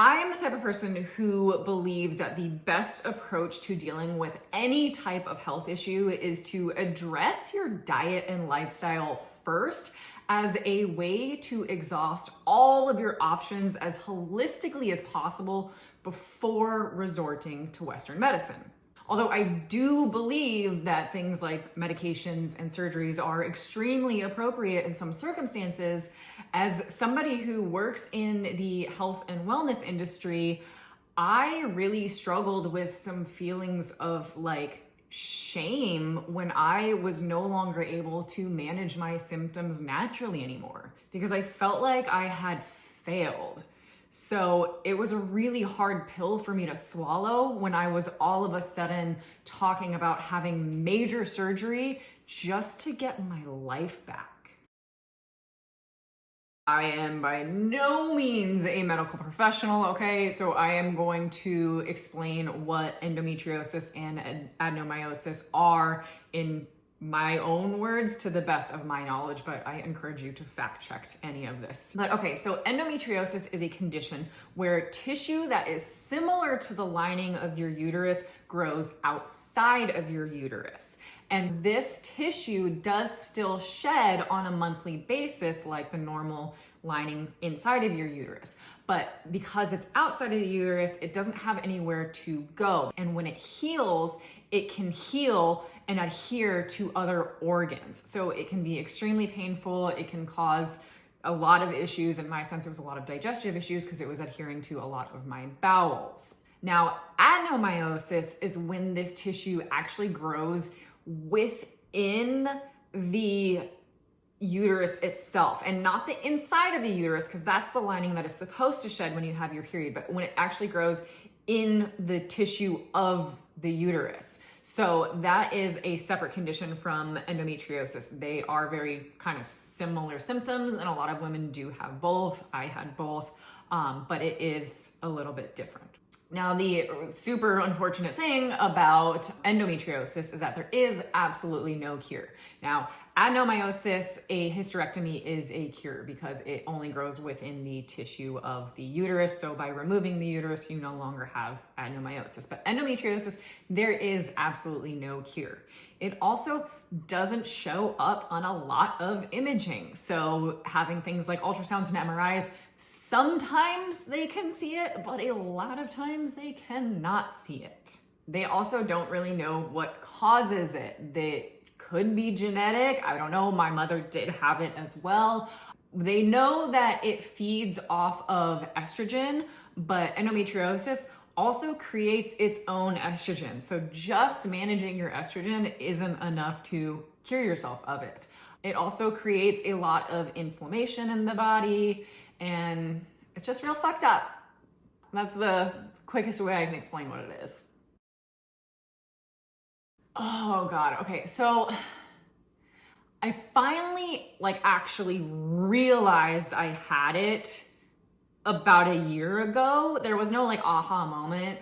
I am the type of person who believes that the best approach to dealing with any type of health issue is to address your diet and lifestyle first as a way to exhaust all of your options as holistically as possible before resorting to Western medicine. Although I do believe that things like medications and surgeries are extremely appropriate in some circumstances, as somebody who works in the health and wellness industry, I really struggled with some feelings of shame when I was no longer able to manage my symptoms naturally anymore because I felt like I had failed. So it was a really hard pill for me to swallow when I was all of a sudden talking about having major surgery just to get my life back. I am by no means a medical professional, okay? So I am going to explain what endometriosis and adenomyosis are in my own words to the best of my knowledge, but I encourage you to fact check any of this. But okay, so endometriosis is a condition where tissue that is similar to the lining of your uterus grows outside of your uterus. And this tissue does still shed on a monthly basis like the normal lining inside of your uterus. But because it's outside of the uterus, it doesn't have anywhere to go. And when it heals, it can heal and adhere to other organs. So it can be extremely painful. It can cause a lot of issues. In my sense, it was a lot of digestive issues because it was adhering to a lot of my bowels. Now, adenomyosis is when this tissue actually grows within the uterus itself and not the inside of the uterus, because that's the lining that is supposed to shed when you have your period, but when it actually grows in the tissue of the uterus. So that is a separate condition from endometriosis. They are very kind of similar symptoms, and a lot of women do have both. I had both, but it is a little bit different. Now, the super unfortunate thing about endometriosis is that there is absolutely no cure. Now, adenomyosis, a hysterectomy is a cure because it only grows within the tissue of the uterus. So by removing the uterus, you no longer have adenomyosis. But endometriosis, there is absolutely no cure. It also doesn't show up on a lot of imaging. So having things like ultrasounds and MRIs, sometimes they can see it, but a lot of times they cannot see it. They also don't really know what causes it. They could be genetic. I don't know. My mother did have it as well. They know that it feeds off of estrogen, but endometriosis also creates its own estrogen. So just managing your estrogen isn't enough to cure yourself of it. It also creates a lot of inflammation in the body, and it's just real fucked up. That's the quickest way I can explain what it is. Oh God, okay, so I finally actually realized I had it about a year ago. There was no aha moment,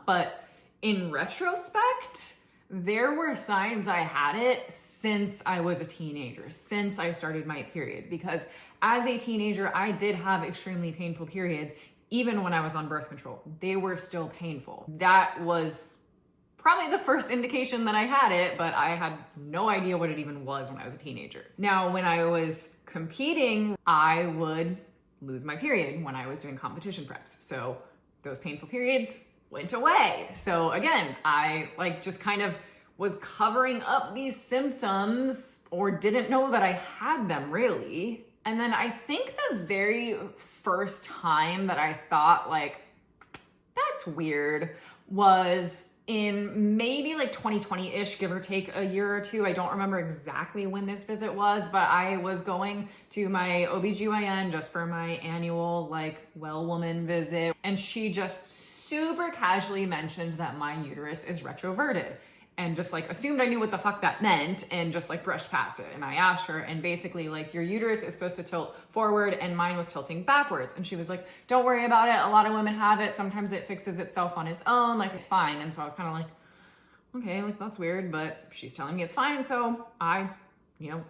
but in retrospect, there were signs I had it since I was a teenager, since I started my period, because as a teenager, I did have extremely painful periods. Even when I was on birth control, they were still painful. That was probably the first indication that I had it, but I had no idea what it even was when I was a teenager. Now, when I was competing, I would lose my period when I was doing competition preps. So those painful periods went away. So again, I just kind of was covering up these symptoms or didn't know that I had them really. And then I think the very first time that I thought that's weird was in maybe 2020-ish, give or take a year or two. I don't remember exactly when this visit was, but I was going to my OBGYN just for my annual well woman visit. And she just super casually mentioned that my uterus is retroverted. And just assumed I knew what the fuck that meant and just brushed past it. And I asked her, and basically your uterus is supposed to tilt forward and mine was tilting backwards. And she was like, don't worry about it. A lot of women have it. Sometimes it fixes itself on its own. It's fine. And so I was kind of okay, that's weird, but she's telling me it's fine. So I,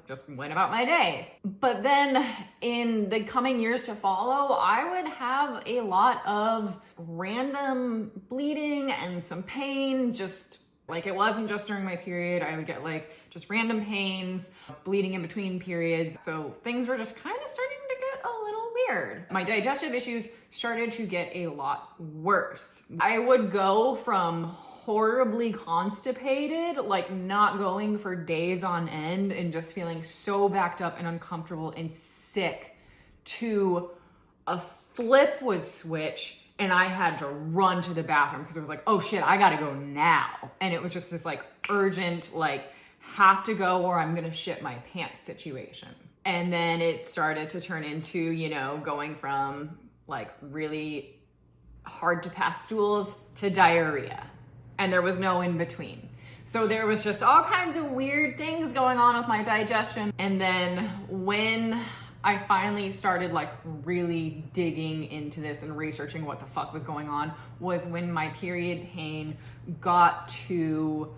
just went about my day. But then in the coming years to follow, I would have a lot of random bleeding and some pain, just like it wasn't just during my period. I would get like just random pains, bleeding in between periods. So things were just kind of starting to get a little weird. My digestive issues started to get a lot worse. I would go from horribly constipated, like not going for days on end and just feeling so backed up and uncomfortable and sick, to a flip would switch and I had to run to the bathroom because it was like, oh shit, I gotta go now. And it was just this like urgent, like have to go or I'm gonna shit my pants situation. And then it started to turn into, going from like really hard to pass stools to diarrhea. And there was no in between. So there was just all kinds of weird things going on with my digestion. And then when I finally started like really digging into this and researching what the fuck was going on, was when my period pain got to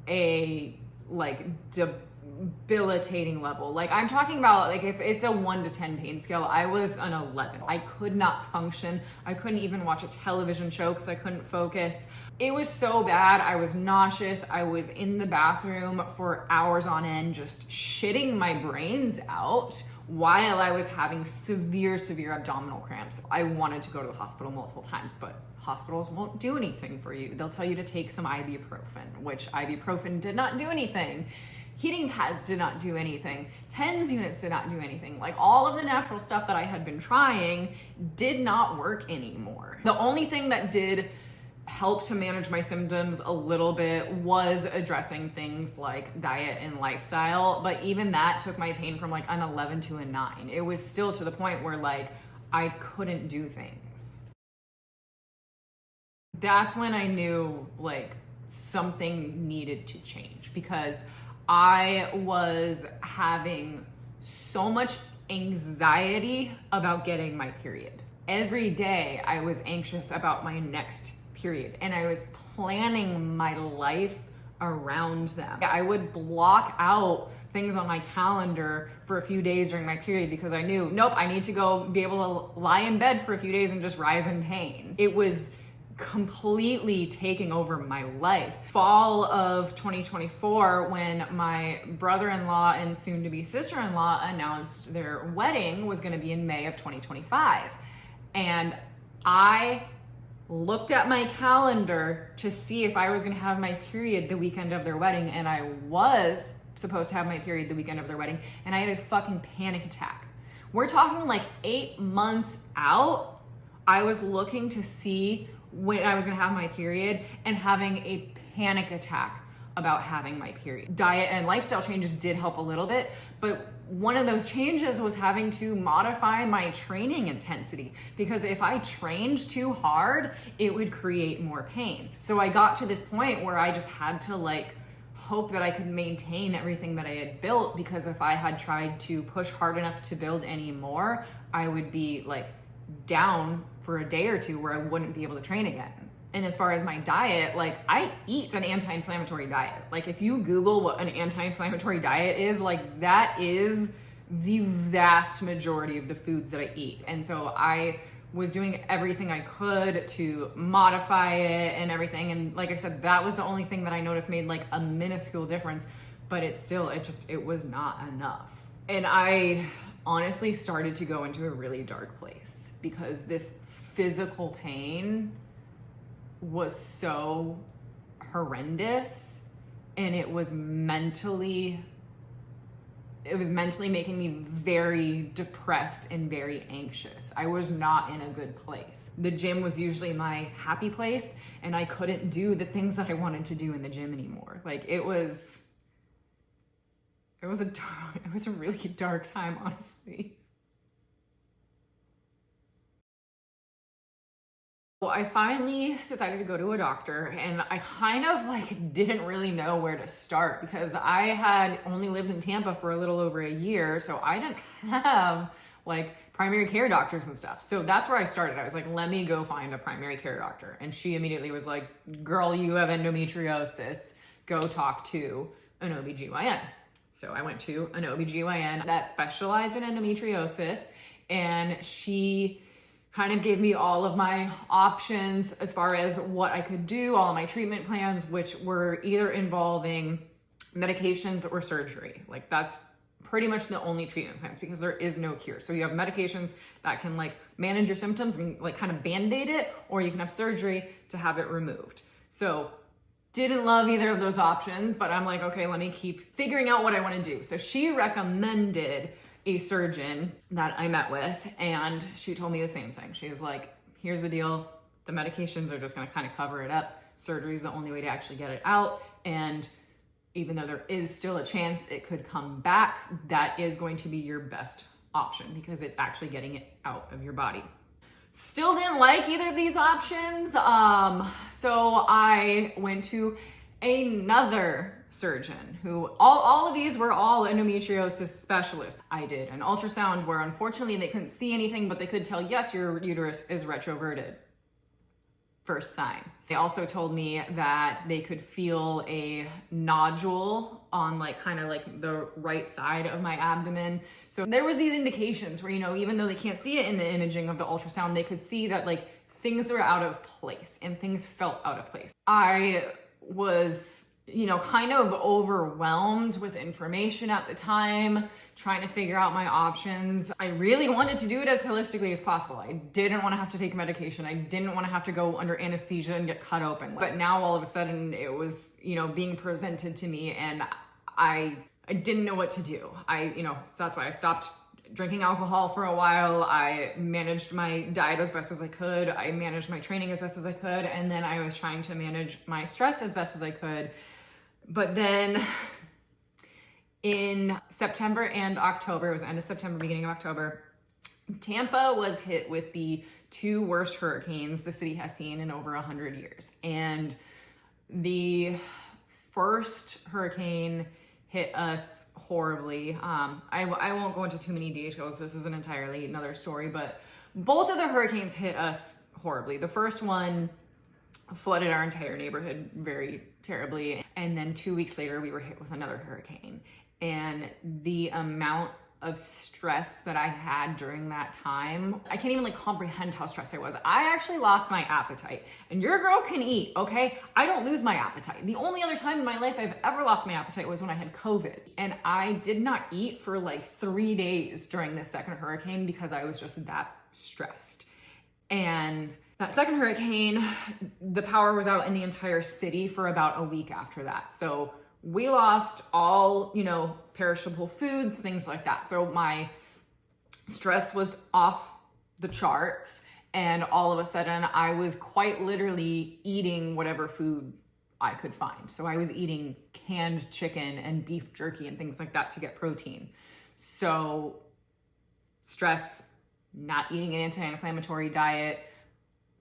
a like debilitating level. Like I'm talking about, like if it's a 1 to 10 pain scale, I was an 11. I could not function. I couldn't even watch a television show because I couldn't focus. It was so bad. I was nauseous. I was in the bathroom for hours on end, just shitting my brains out while I was having severe abdominal cramps. I wanted to go to the hospital multiple times, but hospitals won't do anything for you. They'll tell you to take some ibuprofen, which ibuprofen did not do anything. Heating pads did not do anything. TENS units did not do anything. Like all of the natural stuff that I had been trying did not work anymore. The only thing that did help to manage my symptoms a little bit was addressing things like diet and lifestyle. But even that took my pain from like an 11 to a 9. It was still to the point where like I couldn't do things. That's when I knew like something needed to change, because I was having so much anxiety about getting my period. Every day I was anxious about my next period, and I was planning my life around them. I would block out things on my calendar for a few days during my period because I knew, nope, I need to go be able to lie in bed for a few days and just writhe in pain. It was completely taking over my life. Fall of 2024, when my brother-in-law and soon-to-be sister-in-law announced their wedding was going to be in May of 2025. And I looked at my calendar to see if I was going to have my period the weekend of their wedding, and I was supposed to have my period the weekend of their wedding, and I had a fucking panic attack. We're talking like 8 months out. I was looking to see when I was going to have my period and having a panic attack about having my period. Diet and lifestyle changes did help a little bit, but one of those changes was having to modify my training intensity, because if I trained too hard, it would create more pain. So I got to this point where I just had to like hope that I could maintain everything that I had built, because if I had tried to push hard enough to build any more, I would be like down for a day or two where I wouldn't be able to train again. And as far as my diet, like I eat an anti-inflammatory diet. Like if you Google what an anti-inflammatory diet is, like that is the vast majority of the foods that I eat. And so I was doing everything I could to modify it and everything. And like I said, that was the only thing that I noticed made like a minuscule difference, but it was not enough. And I honestly started to go into a really dark place, because this physical pain was so horrendous, and it was mentally making me very depressed and very anxious. I was not in a good place. The gym was usually my happy place, and I couldn't do the things that I wanted to do in the gym anymore. Like it was a really dark time, honestly. Well, I finally decided to go to a doctor, and I kind of like didn't really know where to start, because I had only lived in Tampa for a little over a year, so I didn't have like primary care doctors and stuff. So that's where I started. I was like, let me go find a primary care doctor. And she immediately was like, girl, you have endometriosis. Go talk to an OBGYN. So I went to an OBGYN that specialized in endometriosis, and she kind of gave me all of my options as far as what I could do, all of my treatment plans, which were either involving medications or surgery. Like that's pretty much the only treatment plans because there is no cure. So you have medications that can like manage your symptoms and like kind of band-aid it, or you can have surgery to have it removed. So didn't love either of those options, but I'm like, okay, let me keep figuring out what I want to do. So she recommended a surgeon that I met with, and she told me the same thing. She was like, here's the deal. The medications are just going to kind of cover it up. Surgery is the only way to actually get it out. And even though there is still a chance it could come back, that is going to be your best option because it's actually getting it out of your body. Still didn't like either of these options. So I went to another surgeon who all of these were all endometriosis specialists. I did an ultrasound where unfortunately they couldn't see anything, but they could tell, yes, your uterus is retroverted. First sign. They also told me that they could feel a nodule on like kind of like the right side of my abdomen. So there was these indications where, you know, even though they can't see it in the imaging of the ultrasound, they could see that like things were out of place and things felt out of place. I was, you know, kind of overwhelmed with information at the time, trying to figure out my options. I really wanted to do it as holistically as possible. I didn't want to have to take medication. I didn't want to have to go under anesthesia and get cut open. But now all of a sudden it was, you know, being presented to me and I didn't know what to do. So that's why I stopped drinking alcohol for a while. I managed my diet as best as I could. I managed my training as best as I could. And then I was trying to manage my stress as best as I could. But then in September and October, it was end of September, beginning of October, Tampa was hit with the two worst hurricanes the city has seen in over 100 years. And the first hurricane hit us horribly. I won't go into too many details. This is an entirely another story, but both of the hurricanes hit us horribly. The first one flooded our entire neighborhood very terribly. And then 2 weeks later, we were hit with another hurricane. And the amount of stress that I had during that time, I can't even like comprehend how stressed I was. I actually lost my appetite. And your girl can eat, okay? I don't lose my appetite. The only other time in my life I've ever lost my appetite was when I had COVID. And I did not eat for like 3 days during this second hurricane because I was just that stressed. And that second hurricane, the power was out in the entire city for about a week after that. So we lost all, perishable foods, things like that. So my stress was off the charts. And all of a sudden I was quite literally eating whatever food I could find. So I was eating canned chicken and beef jerky and things like that to get protein. So stress, not eating an anti-inflammatory diet,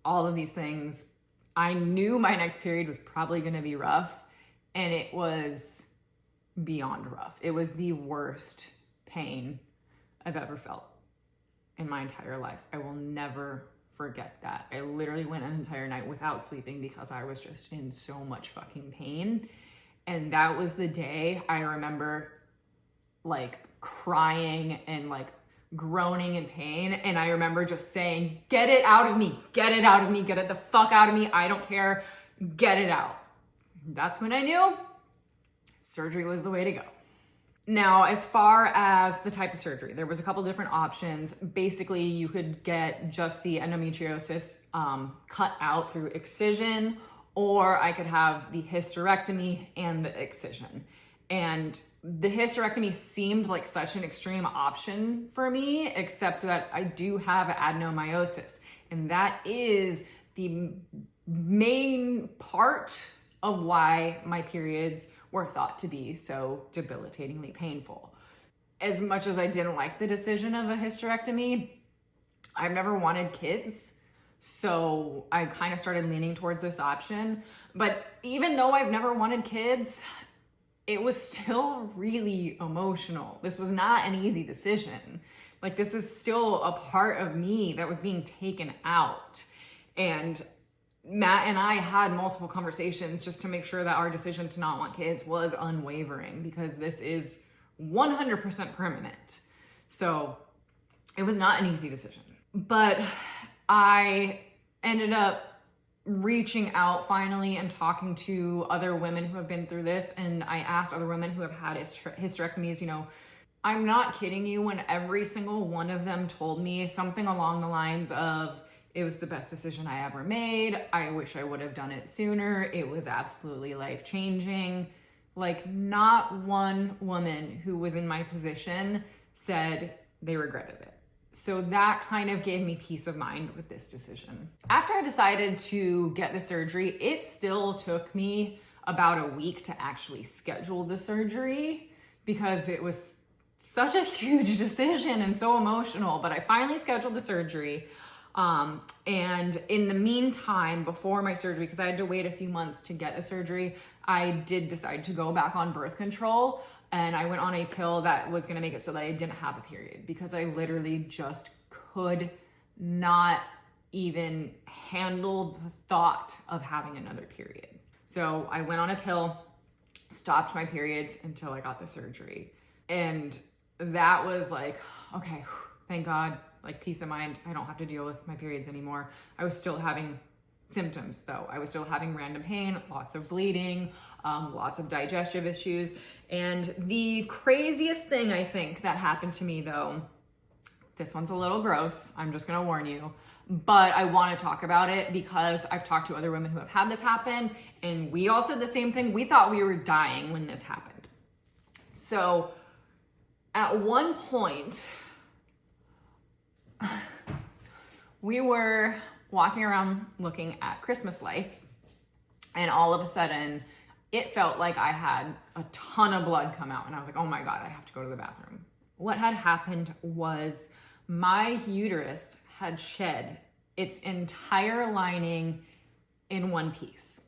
all of these things. I knew my next period was probably going to be rough, and it was beyond rough. It was the worst pain I've ever felt in my entire life. I will never forget that. I literally went an entire night without sleeping because I was just in so much fucking pain. And that was the day I remember like crying and like groaning in pain. And I remember just saying, get it out of me, get it out of me, get it the fuck out of me. I don't care, get it out. That's when I knew surgery was the way to go. Now, as far as the type of surgery, there was a couple different options. Basically, you could get just the endometriosis cut out through excision, or I could have the hysterectomy and the excision. And the hysterectomy seemed like such an extreme option for me, except that I do have adenomyosis. And that is the main part of why my periods were thought to be so debilitatingly painful. As much as I didn't like the decision of a hysterectomy, I've never wanted kids. So I kind of started leaning towards this option. But even though I've never wanted kids, it was still really emotional. This was not an easy decision. Like, this is still a part of me that was being taken out. And Matt and I had multiple conversations just to make sure that our decision to not want kids was unwavering, because this is 100% permanent. So it was not an easy decision. But I ended up reaching out finally and talking to other women who have been through this. And I asked other women who have had hysterectomies, you know, I'm not kidding you when every single one of them told me something along the lines of, it was the best decision I ever made. I wish I would have done it sooner. It was absolutely life-changing. Like, not one woman who was in my position said they regretted it. So that kind of gave me peace of mind with this decision. After I decided to get the surgery, it still took me about a week to actually schedule the surgery because it was such a huge decision and so emotional. But I finally scheduled the surgery. And in the meantime, before my surgery, because I had to wait a few months to get a surgery, I did decide to go back on birth control. And I went on a pill that was going to make it so that I didn't have a period, because I literally just could not even handle the thought of having another period. So I went on a pill, stopped my periods until I got the surgery. And that was like, okay, thank God, like peace of mind. I don't have to deal with my periods anymore. I was still having symptoms though. I was still having random pain, lots of bleeding, lots of digestive issues. And the craziest thing I think that happened to me though, this one's a little gross, I'm just gonna warn you, but I wanna talk about it because I've talked to other women who have had this happen, and we all said the same thing. We thought we were dying when this happened. So at one point, we were walking around looking at Christmas lights, and all of a sudden it felt like I had a ton of blood come out, and I was like, oh my God, I have to go to the bathroom. What had happened was my uterus had shed its entire lining in one piece.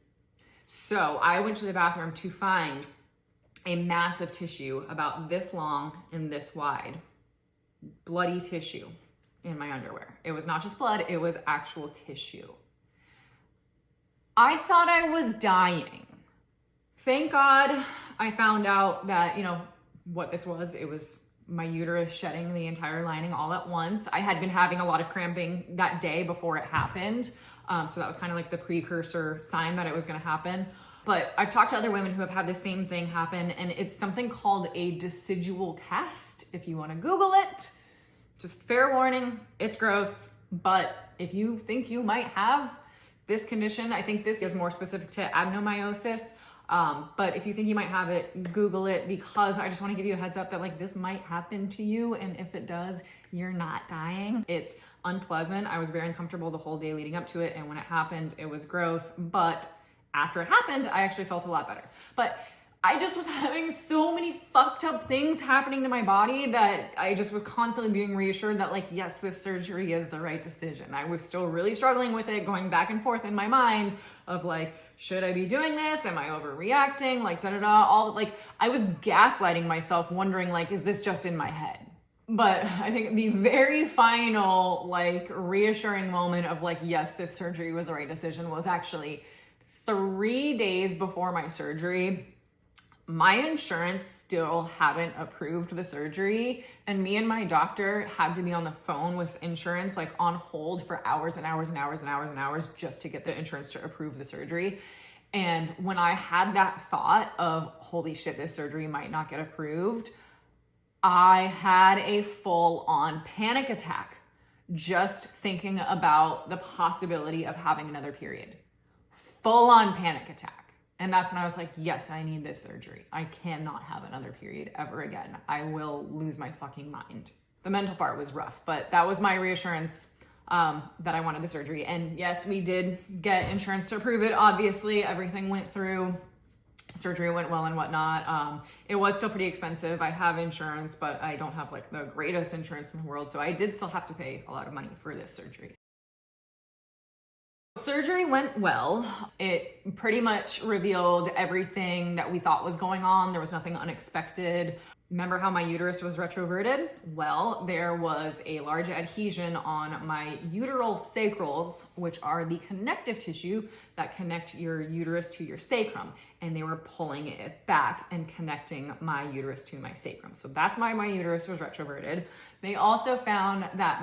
So I went to the bathroom to find a massive tissue about this long and this wide, bloody tissue in my underwear. It was not just blood, it was actual tissue. I thought I was dying. Thank God I found out that, you know, what this was. It was my uterus shedding the entire lining all at once. I had been having a lot of cramping that day before it happened. So that was kind of like the precursor sign that it was gonna happen. But I've talked to other women who have had the same thing happen, and it's something called a decidual cast. If you wanna Google it, just fair warning, it's gross. But if you think you might have this condition, I think this is more specific to adenomyosis. But if you think you might have it, Google it, because I just want to give you a heads up that like this might happen to you. And if it does, you're not dying. It's unpleasant. I was very uncomfortable the whole day leading up to it. And when it happened, it was gross. But after it happened, I actually felt a lot better. But I just was having so many fucked up things happening to my body that I just was constantly being reassured that like, yes, this surgery is the right decision. I was still really struggling with it, going back and forth in my mind of like, should I be doing this? Am I overreacting? Like, all like, I was gaslighting myself, wondering like, is this just in my head? But I think the very final, like, reassuring moment of like, yes, this surgery was the right decision was actually 3 days before my surgery. My insurance still hadn't approved the surgery, and me and my doctor had to be on the phone with insurance, like on hold for hours and hours and hours and hours and hours just to get the insurance to approve the surgery. And when I had that thought of, holy shit, this surgery might not get approved, I had a full-on panic attack just thinking about the possibility of having another period. Full-on panic attack. And that's when I was like, yes, I need this surgery. I cannot have another period ever again. I will lose my fucking mind. The mental part was rough, but that was my reassurance that I wanted the surgery. And yes, we did get insurance to approve it. Obviously, everything went through. Surgery went well and whatnot. It was still pretty expensive. I have insurance, but I don't have like the greatest insurance in the world. So I did still have to pay a lot of money for this surgery. Surgery went well. It pretty much revealed everything that we thought was going on. There was nothing unexpected. Remember how my uterus was retroverted? Well, there was a large adhesion on my uteral sacrals, which are the connective tissue that connect your uterus to your sacrum. And they were pulling it back and connecting my uterus to my sacrum. So that's why my uterus was retroverted. They also found that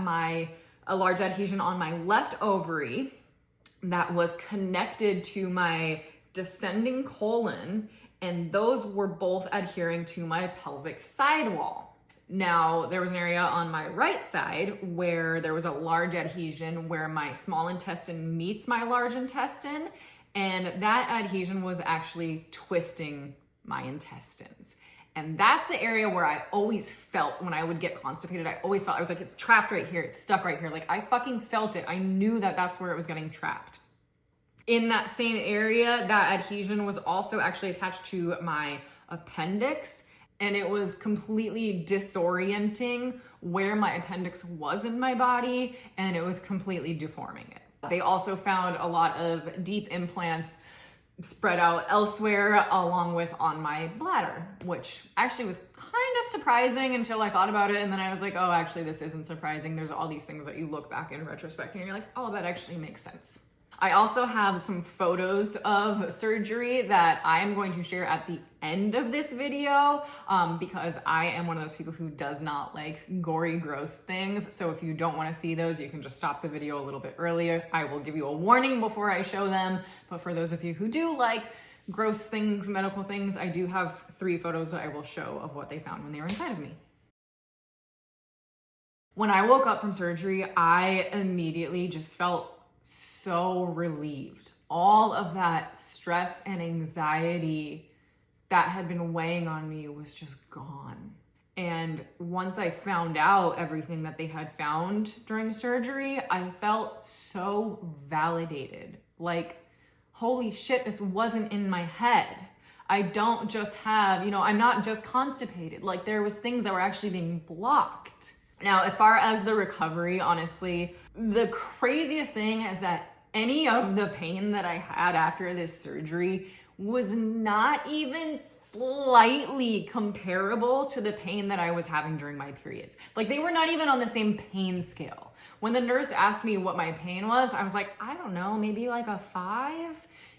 a large adhesion on my left ovary that was connected to my descending colon, and those were both adhering to my pelvic sidewall. Now, there was an area on my right side where there was a large adhesion where my small intestine meets my large intestine, and that adhesion was actually twisting my intestines. And that's the area where I always felt when I would get constipated. I always felt, I was like, it's trapped right here. It's stuck right here. Like, I fucking felt it. I knew that that's where it was getting trapped. In that same area, that adhesion was also actually attached to my appendix, and it was completely disorienting where my appendix was in my body, and it was completely deforming it. They also found a lot of deep implants spread out elsewhere along with on my bladder, which actually was kind of surprising until I thought about it. And then I was like, oh, actually, this isn't surprising. There's all these things that you look back in retrospect and you're like, oh, that actually makes sense. I also have some photos of surgery that I am going to share at the end of this video because I am one of those people who does not like gory, gross things. So if you don't want to see those, you can just stop the video a little bit earlier. I will give you a warning before I show them. But for those of you who do like gross things, medical things, I do have 3 photos that I will show of what they found when they were inside of me. When I woke up from surgery, I immediately just felt so relieved. All of that stress and anxiety that had been weighing on me was just gone. And once I found out everything that they had found during surgery, I felt so validated. Like, holy shit, this wasn't in my head. I don't just have, I'm not just constipated. Like, there was things that were actually being blocked. Now, as far as the recovery, honestly, the craziest thing is that any of the pain that I had after this surgery was not even slightly comparable to the pain that I was having during my periods. Like, they were not even on the same pain scale. When the nurse asked me what my pain was, I was like, I don't know, maybe like a 5.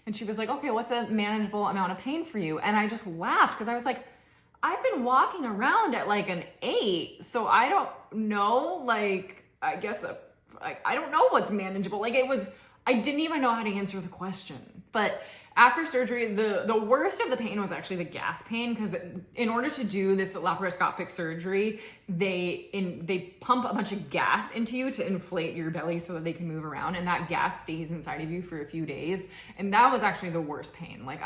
And she was like, okay, what's a manageable amount of pain for you? And I just laughed because I was like, I've been walking around at like an 8, so I don't know, like, I guess, I don't know what's manageable. Like, I didn't even know how to answer the question. But after surgery, the worst of the pain was actually the gas pain, because in order to do this laparoscopic surgery, they pump a bunch of gas into you to inflate your belly so that they can move around, and that gas stays inside of you for a few days. And that was actually the worst pain. Like,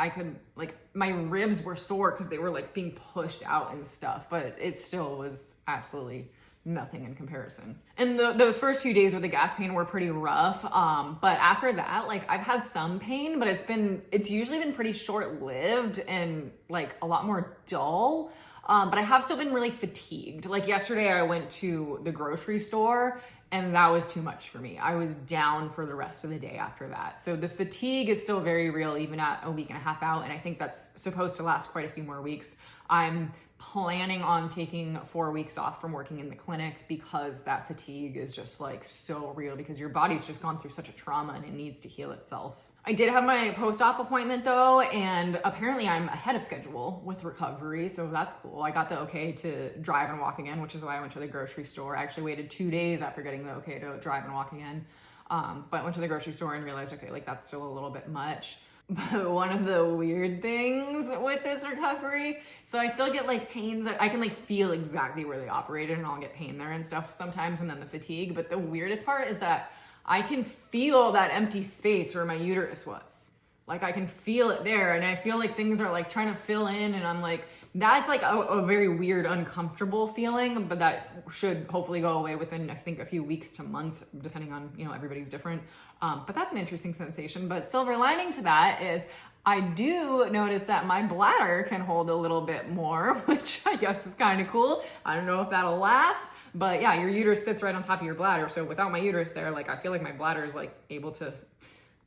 my ribs were sore because they were like being pushed out and stuff, but it still was absolutely nothing in comparison. And those first few days with the gas pain were pretty rough. But after that, like, I've had some pain, but it's usually been pretty short-lived and like a lot more dull. But I have still been really fatigued. Like, yesterday I went to the grocery store and that was too much for me. I was down for the rest of the day after that. So the fatigue is still very real, even at a week and a half out. And I think that's supposed to last quite a few more weeks. I'm planning on taking 4 weeks off from working in the clinic because that fatigue is just like so real, because your body's just gone through such a trauma and it needs to heal itself. I did have my post-op appointment though, and apparently I'm ahead of schedule with recovery, so that's cool. I got the okay to drive and walk again, which is why I went to the grocery store. I actually waited 2 days after getting the okay to drive and walk again. But I went to the grocery store and realized, okay, like, that's still a little bit much. But one of the weird things with this recovery, so I still get like pains. I can like feel exactly where they operated, and I'll get pain there and stuff sometimes, and then the fatigue. But the weirdest part is that I can feel that empty space where my uterus was. Like, I can feel it there, and I feel like things are like trying to fill in, and I'm like, that's like a very weird, uncomfortable feeling, but that should hopefully go away within, I think, a few weeks to months, depending on, everybody's different. But that's an interesting sensation. But silver lining to that is I do notice that my bladder can hold a little bit more, which I guess is kind of cool. I don't know if that'll last, but yeah, your uterus sits right on top of your bladder. So without my uterus there, like, I feel like my bladder is like able to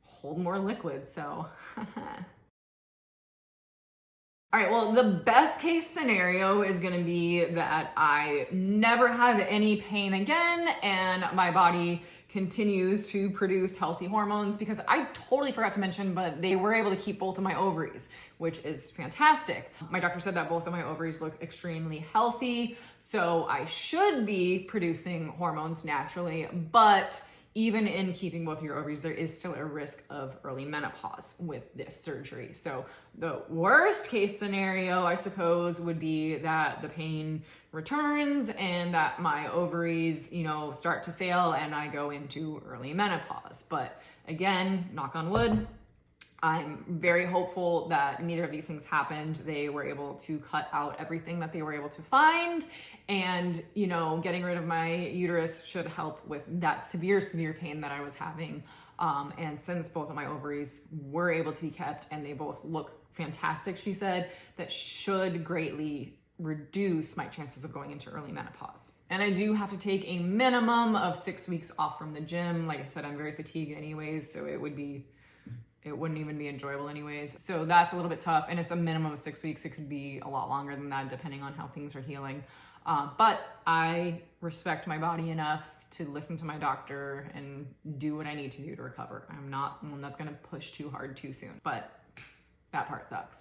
hold more liquid. So All right, well, the best case scenario is gonna be that I never have any pain again and my body continues to produce healthy hormones, because I totally forgot to mention, but they were able to keep both of my ovaries, which is fantastic. My doctor said that both of my ovaries look extremely healthy, so I should be producing hormones naturally, but even in keeping both your ovaries, there is still a risk of early menopause with this surgery. So the worst case scenario, I suppose, would be that the pain returns and that my ovaries, start to fail and I go into early menopause. But again, knock on wood, I'm very hopeful that neither of these things happened. They were able to cut out everything that they were able to find. And, getting rid of my uterus should help with that severe pain that I was having. And since both of my ovaries were able to be kept and they both look fantastic, she said, that should greatly reduce my chances of going into early menopause. And I do have to take a minimum of 6 weeks off from the gym. Like I said, I'm very fatigued anyways, so it wouldn't even be enjoyable anyways. So that's a little bit tough, and it's a minimum of 6 weeks. It could be a lot longer than that depending on how things are healing. But I respect my body enough to listen to my doctor and do what I need to do to recover. I'm not one that's gonna push too hard too soon, but that part sucks.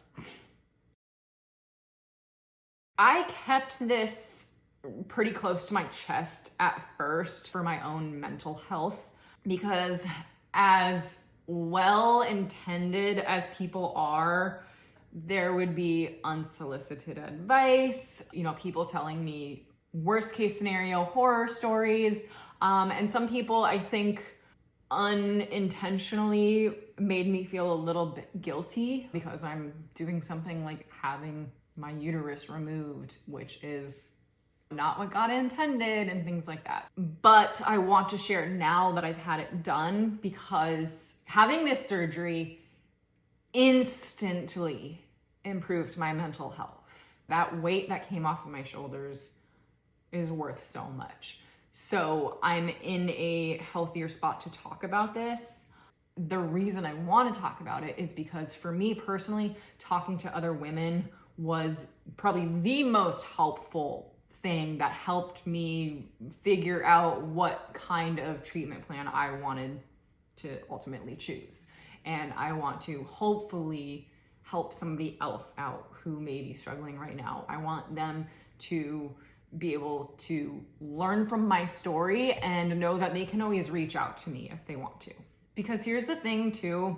I kept this pretty close to my chest at first for my own mental health, because as well-intended as people are, there would be unsolicited advice, people telling me worst case scenario horror stories. And some people, I think, unintentionally made me feel a little bit guilty because I'm doing something like having my uterus removed, which is not what God intended and things like that. But I want to share now that I've had it done, because having this surgery instantly improved my mental health. That weight that came off of my shoulders is worth so much. So I'm in a healthier spot to talk about this. The reason I want to talk about it is because for me personally, talking to other women was probably the most helpful thing that helped me figure out what kind of treatment plan I wanted to ultimately choose. And I want to hopefully help somebody else out who may be struggling right now. I want them to be able to learn from my story and know that they can always reach out to me if they want to. Because here's the thing too,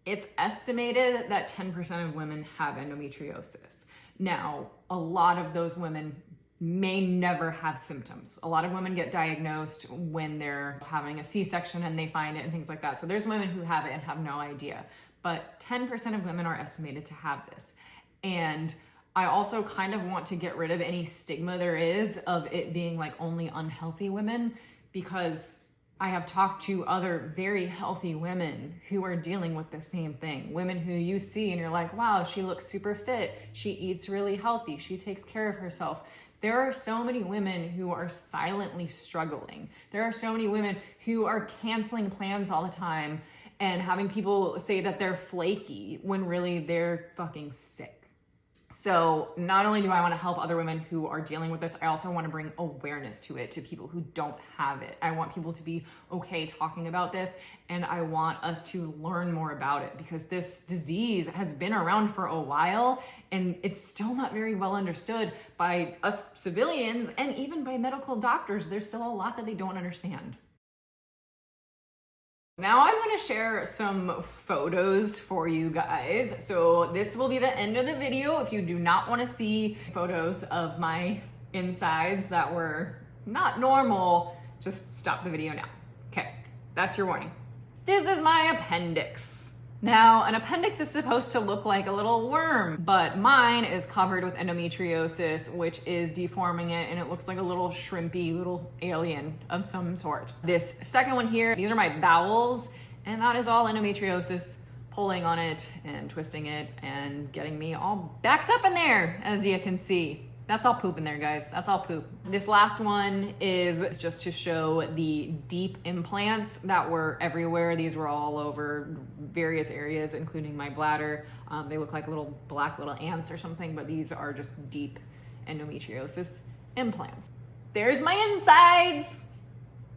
it's estimated that 10% of women have endometriosis. Now, a lot of those women may never have symptoms. A lot of women get diagnosed when they're having a C-section and they find it and things like that. So there's women who have it and have no idea. But 10% of women are estimated to have this. And I also kind of want to get rid of any stigma there is of it being like only unhealthy women, because I have talked to other very healthy women who are dealing with the same thing. Women who you see and you're like, wow, she looks super fit. She eats really healthy. She takes care of herself. There are so many women who are silently struggling. There are so many women who are canceling plans all the time and having people say that they're flaky when really they're fucking sick. So not only do I want to help other women who are dealing with this, I also want to bring awareness to it to people who don't have it. I want people to be okay talking about this, and I want us to learn more about it, because this disease has been around for a while and it's still not very well understood by us civilians and even by medical doctors. There's still a lot that they don't understand. Now I'm going to share some photos for you guys. So this will be the end of the video. If you do not want to see photos of my insides that were not normal, just stop the video now. Okay, that's your warning. This is my appendix. Now, an appendix is supposed to look like a little worm, but mine is covered with endometriosis, which is deforming it, and it looks like a little shrimpy little alien of some sort. This second one here, these are my bowels, and that is all endometriosis pulling on it and twisting it and getting me all backed up in there, as you can see. That's all poop in there, guys. That's all poop. This last one is just to show the deep implants that were everywhere. These were all over various areas, including my bladder. They look like little black little ants or something, but these are just deep endometriosis implants. There's my insides.